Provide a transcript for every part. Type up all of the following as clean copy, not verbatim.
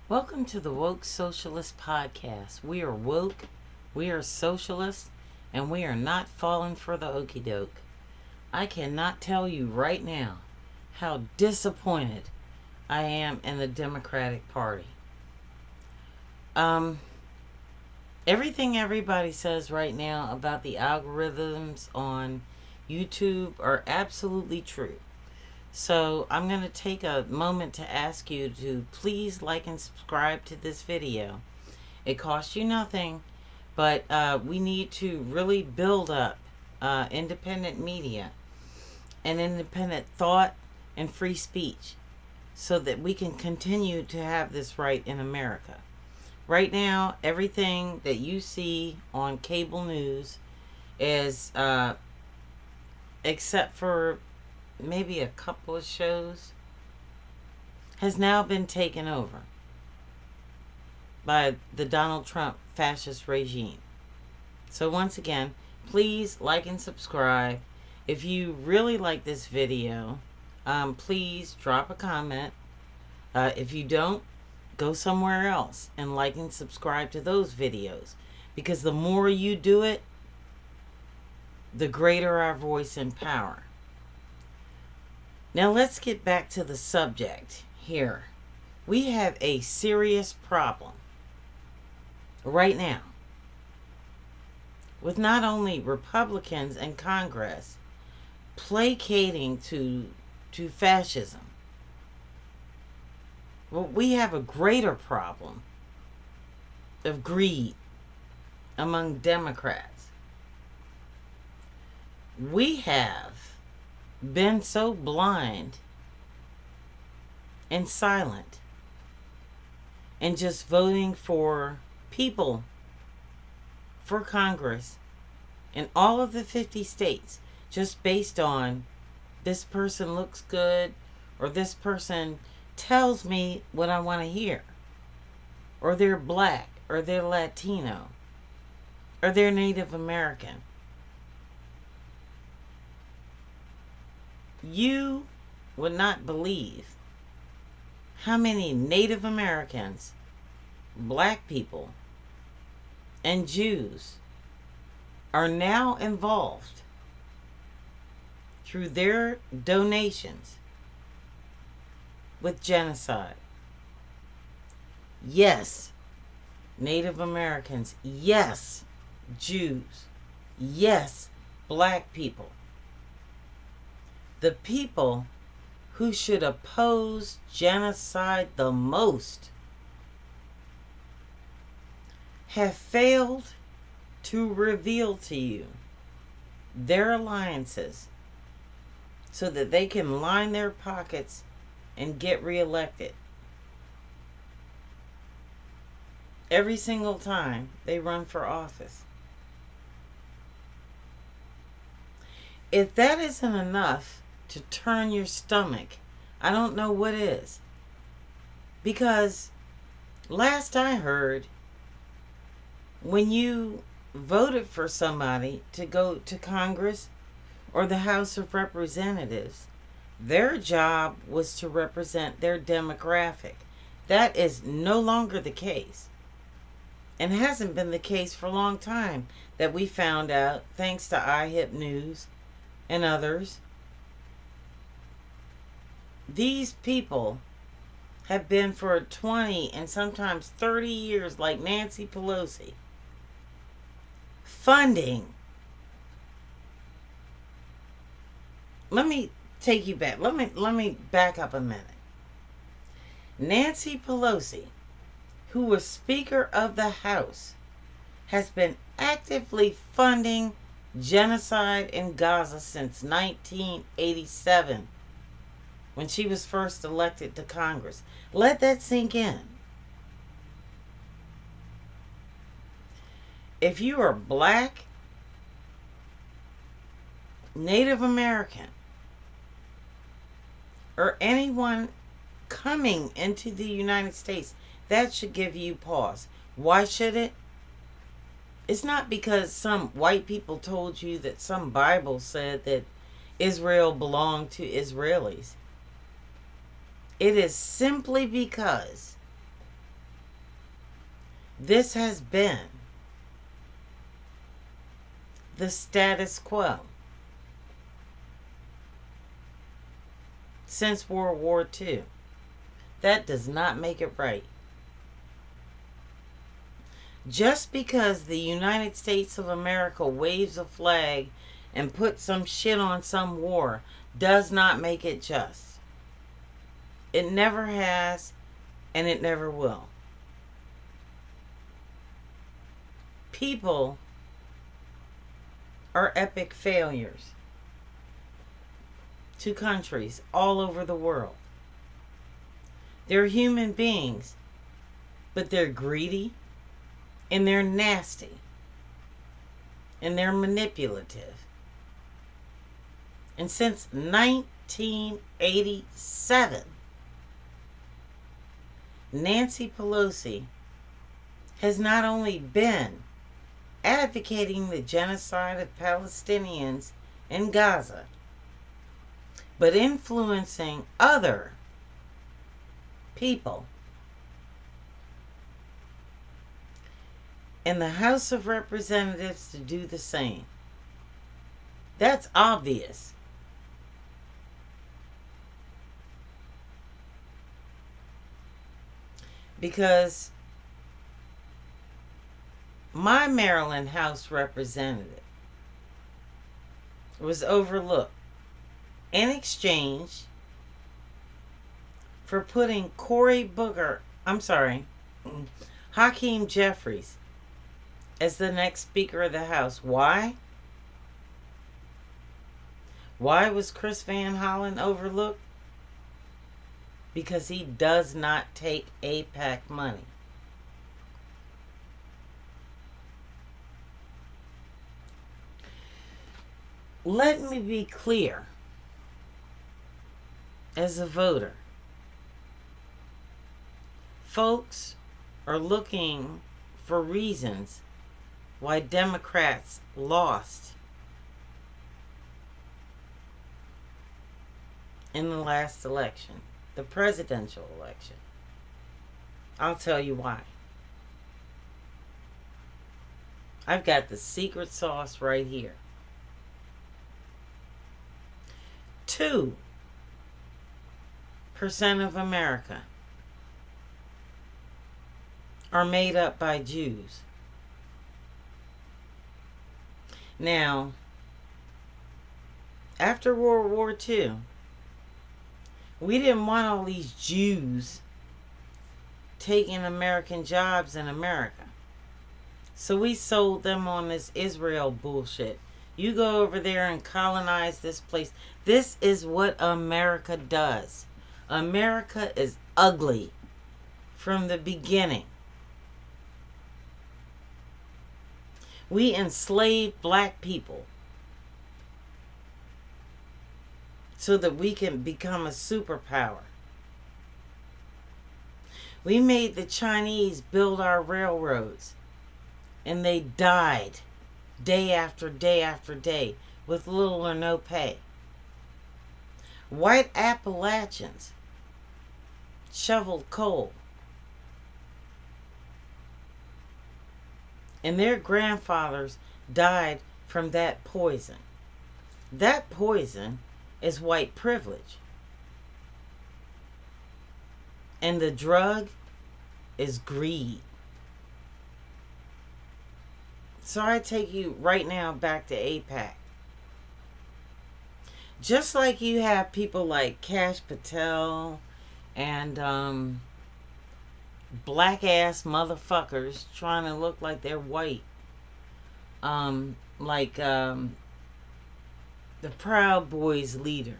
Welcome to the Woke Socialist Podcast. We are woke, we are socialists, and we are not falling for the okie doke. I cannot tell you right now how disappointed I am in the Democratic Party. Everything everybody says right now about the algorithms on YouTube are absolutely true. So I'm going to take a moment to ask you to please like and subscribe to this video. It costs you nothing, but we need to really build up independent media and independent thought and free speech so that we can continue to have this right in America. Right now, everything that you see on cable news is, except for maybe a couple of shows, has now been taken over by the Donald Trump fascist regime. So once again, please like and subscribe. If you really like this video, please drop a comment. If you don't, go somewhere else and like and subscribe to those videos. Because the more you do it, the greater our voice and power. Now let's get back to the subject here. We have a serious problem right now with not only Republicans in Congress placating to fascism, but we have a greater problem of greed among Democrats. We have been so blind and silent and just voting for people for Congress in all of the 50 states just based on this person looks good or this person tells me what I want to hear, or they're black, or they're Latino, or they're Native American. You would not believe how many Native Americans, black people, and Jews are now involved through their donations with genocide. Yes, Native Americans. Yes, Jews. Yes, black people. The people who should oppose genocide the most have failed to reveal to you their alliances so that they can line their pockets and get reelected every single time they run for office. If that isn't enough to turn your stomach, I don't know what is. Because last I heard, when you voted for somebody to go to Congress or the House of Representatives, their job was to represent their demographic. That is no longer the case. And hasn't been the case for a long time, that we found out thanks to iHip News and others. These people have been for 20 and sometimes 30 years, like Nancy Pelosi, funding. Let me take you back. Let me back up a minute. Nancy Pelosi, who was Speaker of the House, has been actively funding genocide in Gaza since 1987, when she was first elected to Congress. Let that sink in. If you are black, Native American, or anyone coming into the United States, that should give you pause. Why should it? It's not because some white people told you that some Bible said that Israel belonged to Israelis. It is simply because This has been the status quo since World War II. That does not make it right. Just because the United States of America waves a flag and puts some shit on some war does not make it just. It never has, and it never will. People are epic failures to countries all over the world. They're human beings, but they're greedy, and they're nasty, and they're manipulative. And since 1987, Nancy Pelosi has not only been advocating the genocide of Palestinians in Gaza, but influencing other people in the House of Representatives to do the same. That's obvious. Because my Maryland House representative was overlooked in exchange for putting Hakeem Jeffries as the next Speaker of the House. Why? Why was Chris Van Hollen overlooked? Because he does not take AIPAC money. Let me be clear. As a voter, folks are looking for reasons why Democrats lost in the last election, the presidential election. I'll tell you why. I've got the secret sauce right here. 2% of America are made up by Jews. Now, after World War II, we didn't want all these Jews taking American jobs in America. So we sold them on this Israel bullshit. You go over there and colonize this place. This is what America does. America is ugly from the beginning. We enslaved black people so that we can become a superpower. We made the Chinese build our railroads, and they died day after day after day with little or no pay. White Appalachians shoveled coal, and their grandfathers died from that poison. That poison is white privilege. And the drug is greed. So I take you right now back to AIPAC. Just like you have people like Kash Patel and black ass motherfuckers trying to look like they're white. The Proud Boys leader.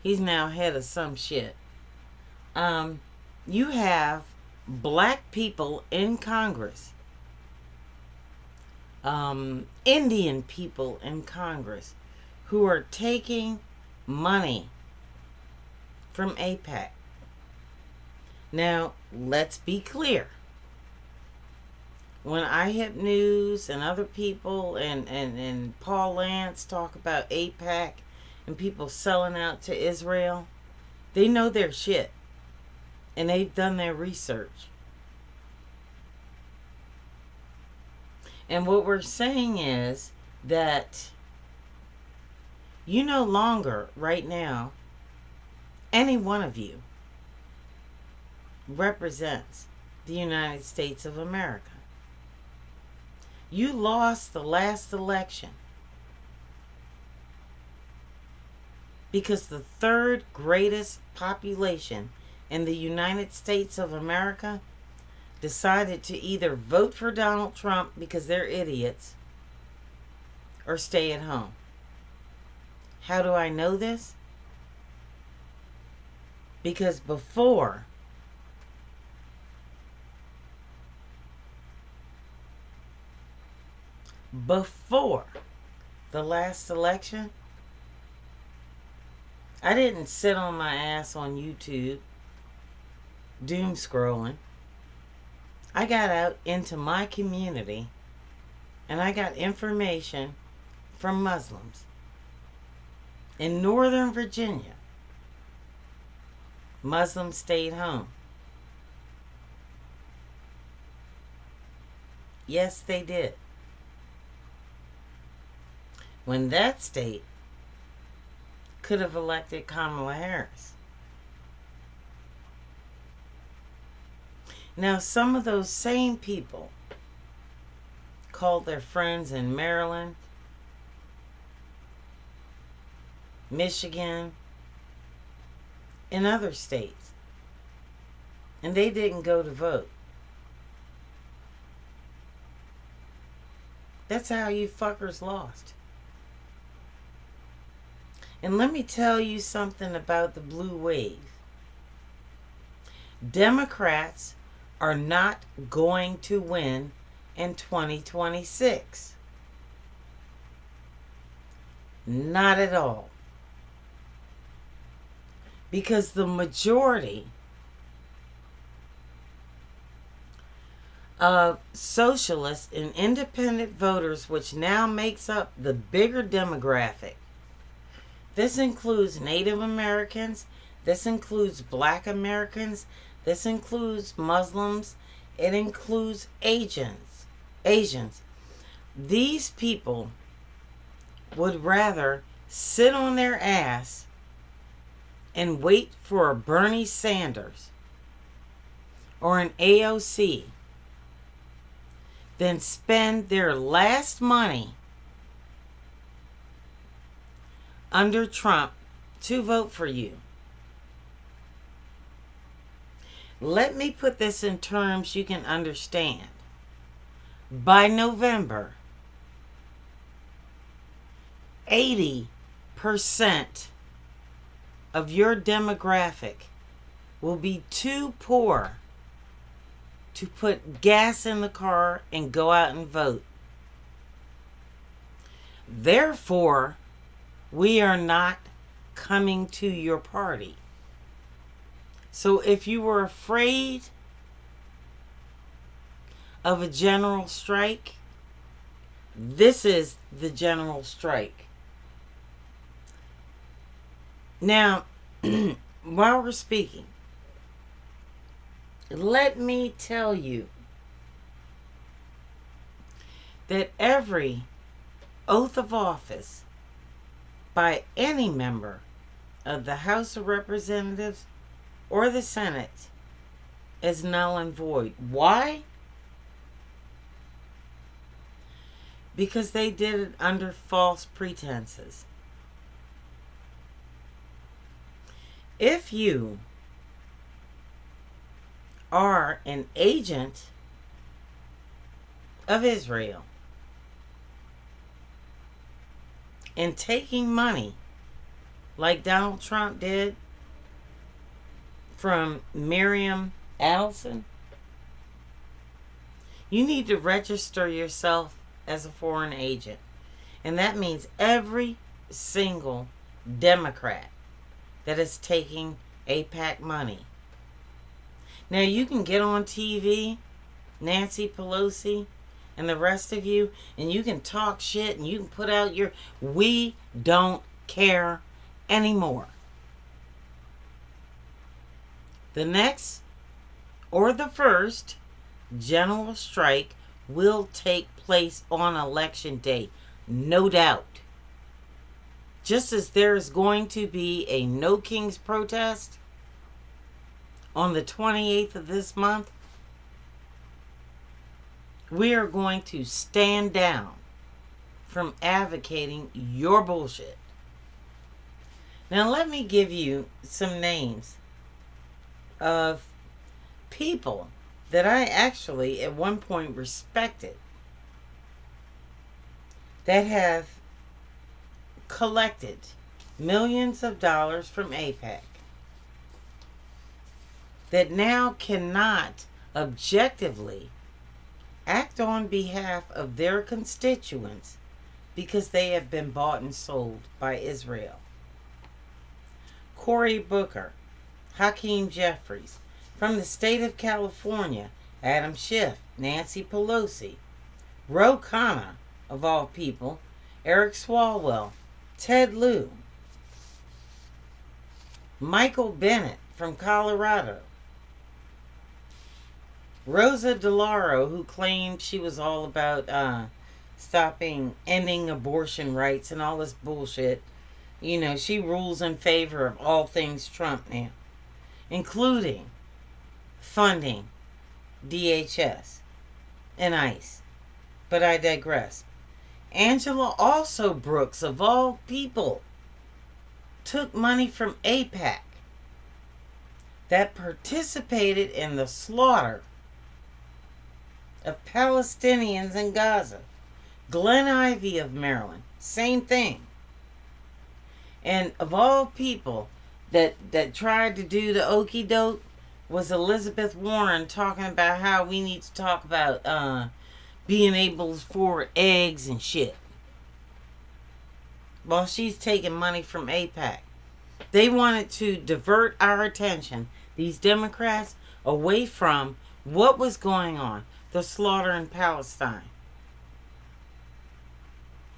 He's now head of some shit. You have black people in Congress. Indian people in Congress who are taking money from AIPAC. Now, let's be clear. When iHip News and other people and Paul Lance talk about AIPAC and people selling out to Israel, they know their shit. And they've done their research. And what we're saying is that you no longer, right now, any one of you represents the United States of America. You lost the last election because the third greatest population in the United States of America decided to either vote for Donald Trump because they're idiots or stay at home. How do I know this? Because before the last election, I didn't sit on my ass on YouTube doom scrolling. I got out into my community and I got information from Muslims in Northern Virginia. Muslims stayed home. Yes, they did. When that state could have elected Kamala Harris. Now, some of those same people called their friends in Maryland, Michigan, and other states, and they didn't go to vote. That's how you fuckers lost. And let me tell you something about the blue wave. Democrats are not going to win in 2026. Not at all. Because the majority of socialist and independent voters, which now makes up the bigger demographic, this includes Native Americans, this includes Black Americans, this includes Muslims, it includes Asians. These people would rather sit on their ass and wait for a Bernie Sanders or an AOC than spend their last money under Trump to vote for you. Let me put this in terms you can understand. By November, 80% of your demographic will be too poor to put gas in the car and go out and vote. Therefore, we are not coming to your party. So if you were afraid of a general strike, this is the general strike. Now, while we're speaking, let me tell you that every oath of office by any member of the House of Representatives or the Senate is null and void. Why? Because they did it under false pretenses. If you are an agent of Israel and taking money like Donald Trump did from Miriam Adelson, you need to register yourself as a foreign agent. And that means every single Democrat that is taking AIPAC money. Now you can get on TV, Nancy Pelosi and the rest of you, and you can talk shit and you can put out your... We don't care anymore. The next or the first general strike will take place on election day. No doubt. Just as there is going to be a No Kings protest on the 28th of this month, we are going to stand down from advocating your bullshit. Now, let me give you some names of people that I actually at one point respected that have collected millions of dollars from AIPAC that now cannot objectively act on behalf of their constituents because they have been bought and sold by Israel. Cory Booker, Hakeem Jeffries, from the state of California, Adam Schiff, Nancy Pelosi, Ro Khanna, of all people, Eric Swalwell, Ted Lieu, Michael Bennett from Colorado, Rosa DeLauro, who claimed she was all about ending abortion rights and all this bullshit. You know, she rules in favor of all things Trump now, including funding DHS and ICE. But I digress. Angela also Brooks, of all people, took money from AIPAC that participated in the slaughter of Palestinians in Gaza. Glenn Ivey of Maryland, same thing. And of all people that tried to do the okey doke was Elizabeth Warren, talking about how we need to talk about being able to afford eggs and shit, while she's taking money from AIPAC. They wanted to divert our attention, these Democrats, away from what was going on, the slaughter in Palestine.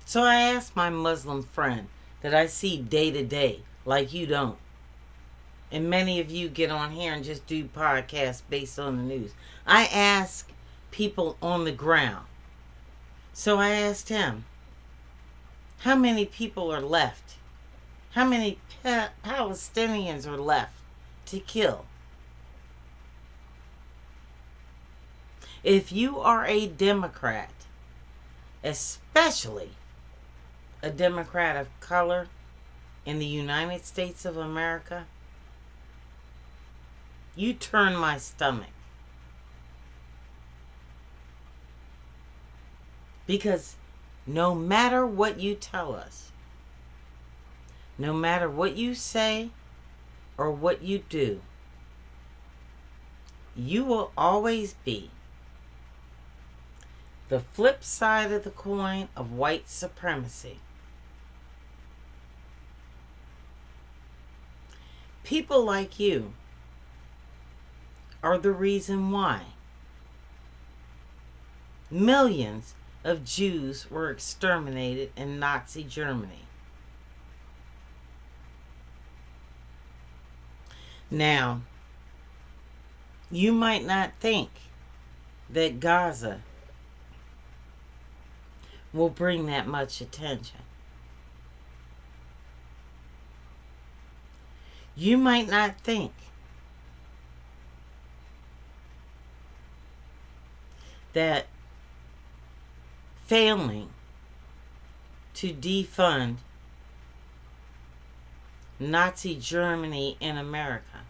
So I asked my Muslim friend that I see day to day, like you don't. And many of you get on here and just do podcasts based on the news. I ask people on the ground. So I asked him, how many people are left? How many Palestinians are left to kill? If you are a Democrat, especially a Democrat of color in the United States of America, you turn my stomach. Because no matter what you tell us, no matter what you say or what you do, you will always be the flip side of the coin of white supremacy. People like you are the reason why millions of Jews were exterminated in Nazi Germany. Now, you might not think that Gaza will bring that much attention. You might not think that failing to defund Nazi Germany in America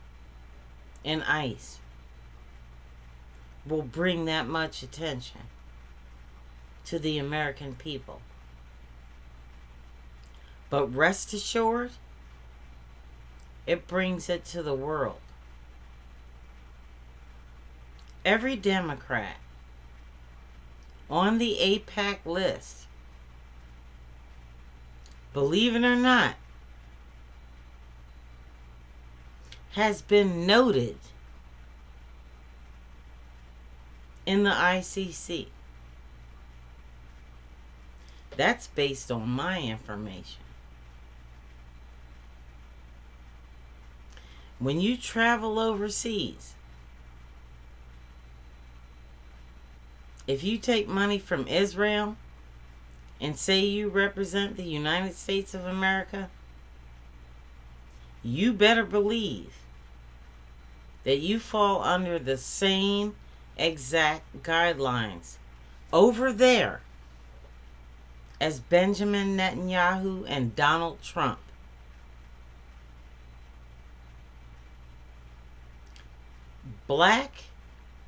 and ICE will bring that much attention to the American people. But rest assured, it brings it to the world. Every Democrat on the AIPAC list, believe it or not, has been noted in the ICC. That's based on my information. When you travel overseas, If you take money from Israel and say you represent the United States of America, you better believe that you fall under the same exact guidelines over there as Benjamin Netanyahu and Donald Trump. Black,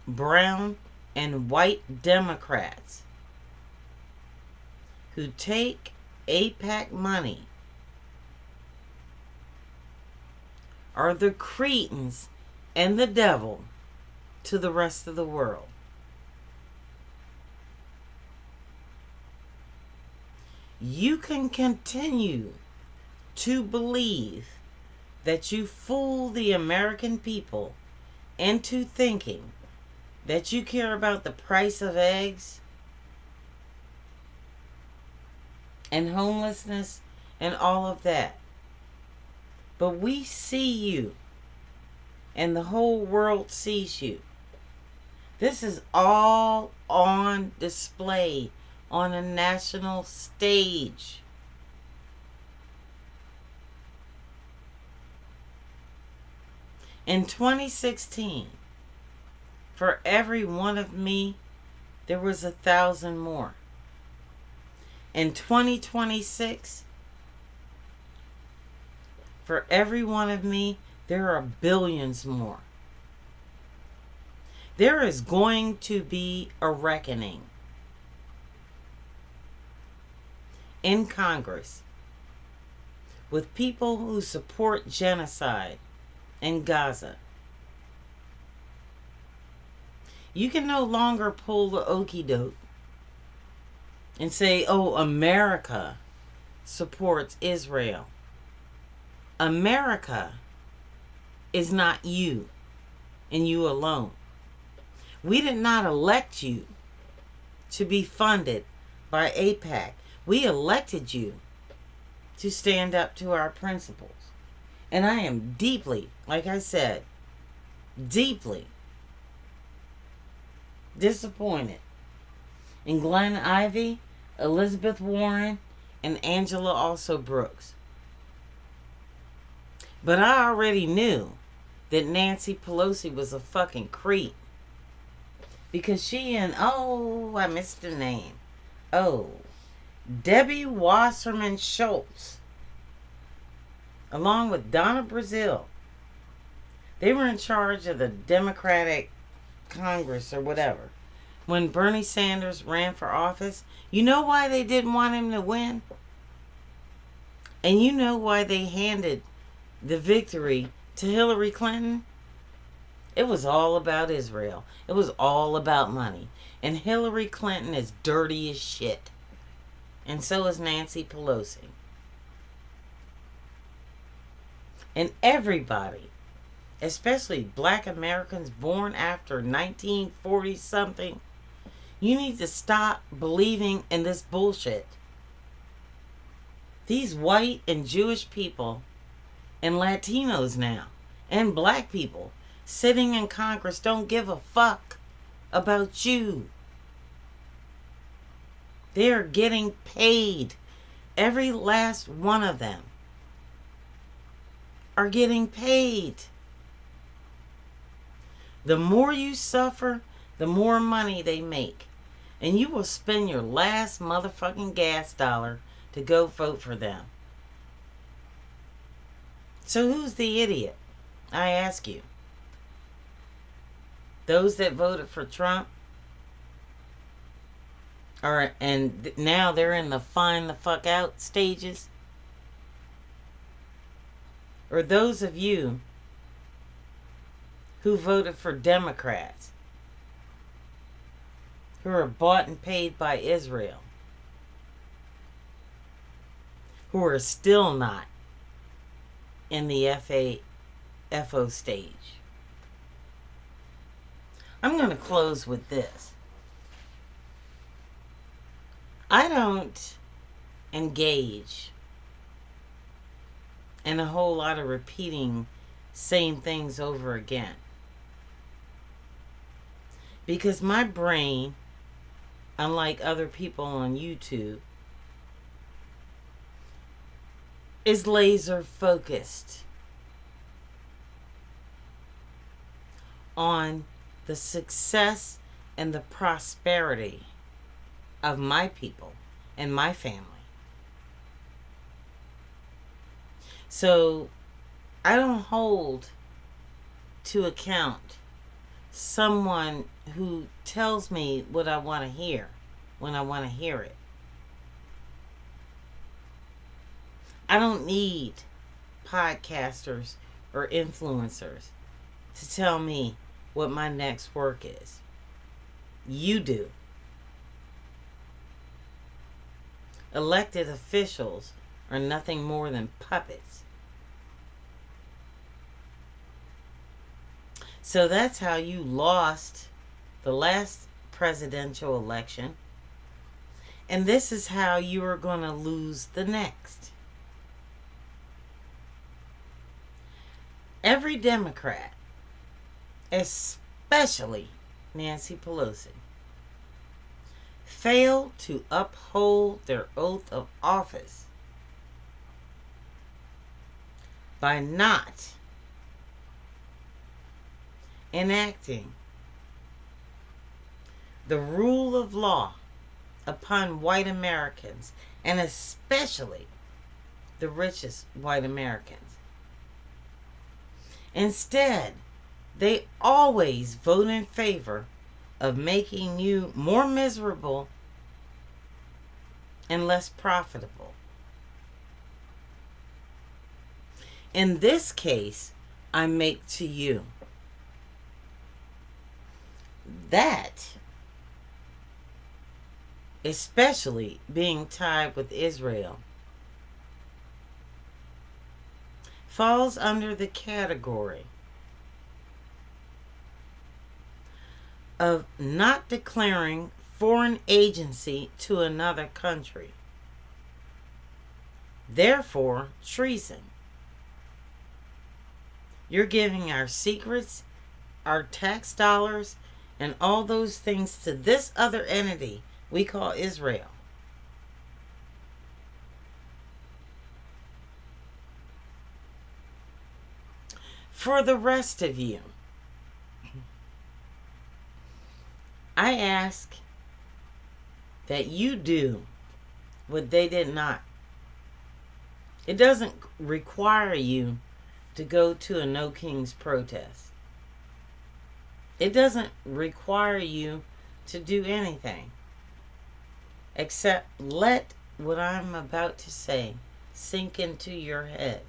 brown, and white Democrats who take AIPAC money are the cretins and the devil to the rest of the world. You can continue to believe that you fool the American people into thinking that you care about the price of eggs and homelessness and all of that. But we see you, and the whole world sees you. This is all on display on a national stage. In 2016, for every one of me, there was 1,000 more. In 2026, for every one of me, there are billions more. There is going to be a reckoning in Congress with people who support genocide in Gaza. You can no longer pull the okie doke and say, oh, America supports Israel. America is not you and you alone. We did not elect you to be funded by AIPAC. We elected you to stand up to our principles. And I am deeply, like I said, deeply disappointed in Glenn Ivey, Elizabeth Warren, and Angela also Brooks. But I already knew that Nancy Pelosi was a fucking creep. Because she and, oh, I missed the name. Oh, Debbie Wasserman Schultz, along with Donna Brazile, they were in charge of the Democratic Congress or whatever. When Bernie Sanders ran for office, you know why they didn't want him to win? And you know why they handed the victory to Hillary Clinton? It was all about Israel. It was all about money. And Hillary Clinton is dirty as shit. And so is Nancy Pelosi. And everybody, especially black Americans born after 1940 something, you need to stop believing in this bullshit. These white and Jewish people and Latinos now and black people sitting in Congress don't give a fuck about you. They're getting paid. Every last one of them are getting paid. The more you suffer, the more money they make. And you will spend your last motherfucking gas dollar to go vote for them. So who's the idiot? I ask you. Those that voted for Trump? And now they're in the find the fuck out stages? Or those of you who voted for Democrats, who are bought and paid by Israel, who are still not in the FO stage. I'm going to close with this. I don't engage in a whole lot of repeating same things over again. Because my brain unlike other people on YouTube, is laser focused on the success and the prosperity of my people and my family. So I don't hold to account someone who tells me what I want to hear when I want to hear it. I don't need podcasters or influencers to tell me what my next work is. You do. Elected officials are nothing more than puppets. So that's how you lost the last presidential election. And this is how you are going to lose the next. Every Democrat, especially Nancy Pelosi, failed to uphold their oath of office by not enacting the rule of law upon white Americans, and especially the richest white Americans. Instead, they always vote in favor of making you more miserable and less profitable. In this case, I make to you that, especially being tied with Israel, falls under the category of not declaring foreign agency to another country. Therefore, treason. You're giving our secrets, our tax dollars, and all those things to this other entity we call Israel. For the rest of you, I ask that you do what they did not. It doesn't require you to go to a No Kings protest. It doesn't require you to do anything except let what I'm about to say sink into your head.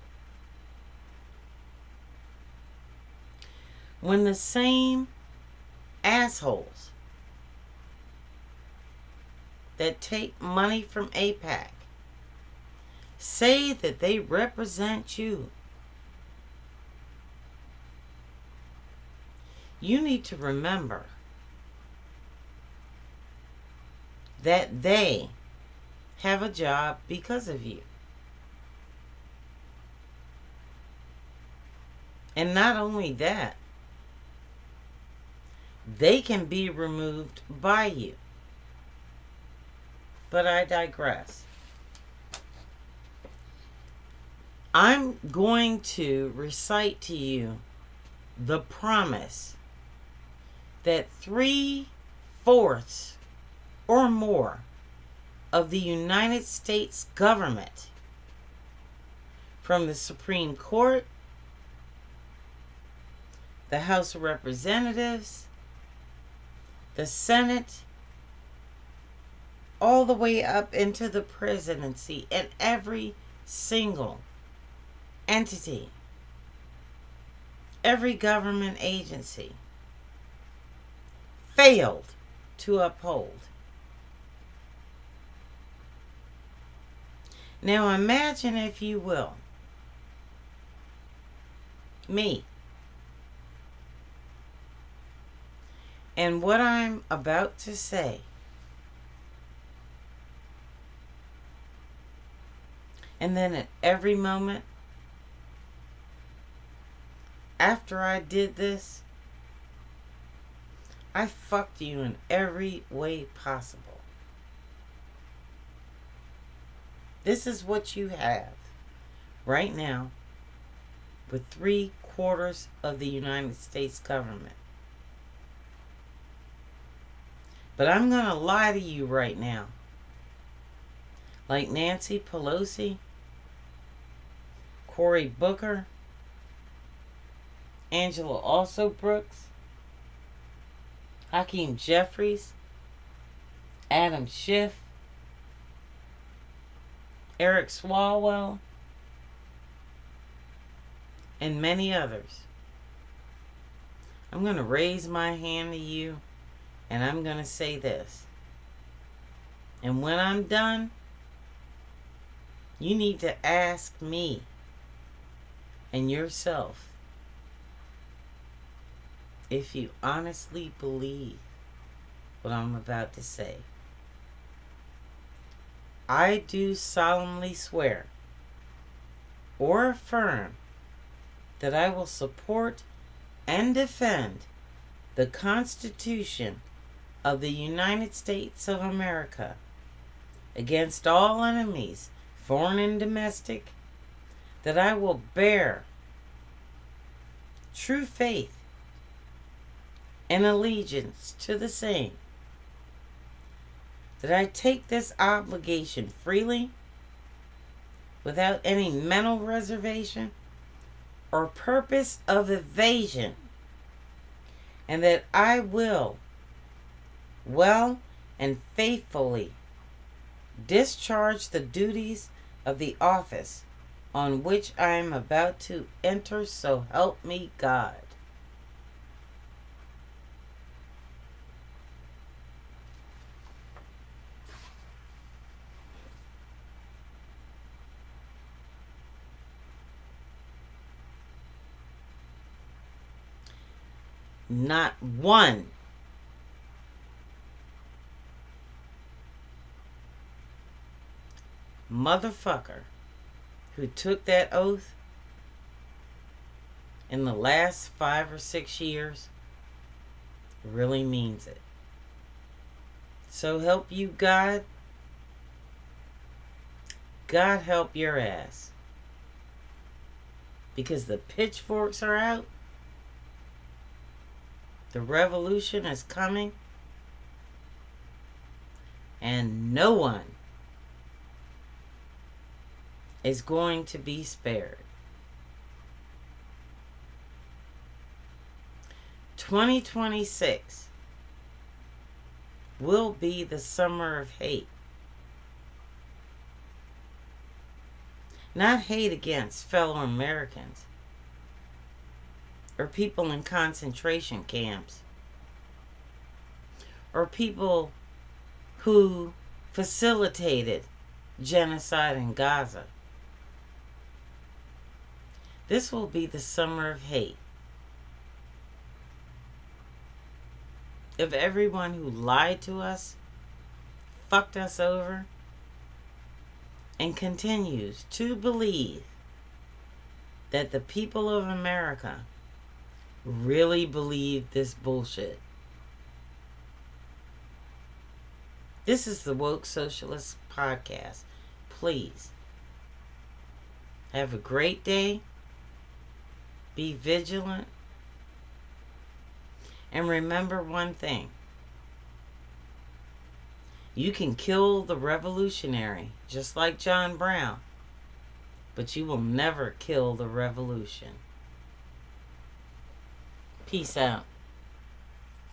When the same assholes that take money from AIPAC say that they represent you, you need to remember that they have a job because of you. And not only that, they can be removed by you. But I digress. I'm going to recite to you the promise that 3/4 or more of the United States government, from the Supreme Court, the House of Representatives, the Senate, all the way up into the presidency, and every single entity, every government agency failed to uphold. Now imagine, if you will, me and what I'm about to say. And then at every moment after I did this, I fucked you in every way possible. This is what you have right now with 3/4 of the United States government. But I'm going to lie to you right now. Like Nancy Pelosi, Cory Booker, Angela Also Brooks, Hakeem Jeffries, Adam Schiff, Eric Swalwell, and many others. I'm going to raise my hand to you, and I'm going to say this. And when I'm done, you need to ask me and yourself if you honestly believe what I'm about to say. I do solemnly swear or affirm that I will support and defend the Constitution of the United States of America against all enemies, foreign and domestic, that I will bear true faith and allegiance to the same, that I take this obligation freely, without any mental reservation or purpose of evasion, and that I will well and faithfully discharge the duties of the office on which I am about to enter, so help me God. Not one motherfucker who took that oath in the last 5 or 6 years really means it. So help you God. God help your ass. Because the pitchforks are out. The revolution is coming. And no one is going to be spared. 2026 will be the summer of hate. Not hate against fellow Americans or people in concentration camps or people who facilitated genocide in Gaza. This will be the summer of hate. Of everyone who lied to us, fucked us over, and continues to believe that the people of America really believe this bullshit. This is the Woke Socialist Podcast. Please have a great day. Be vigilant. And remember one thing. You can kill the revolutionary, just like John Brown, but you will never kill the revolution. Peace out.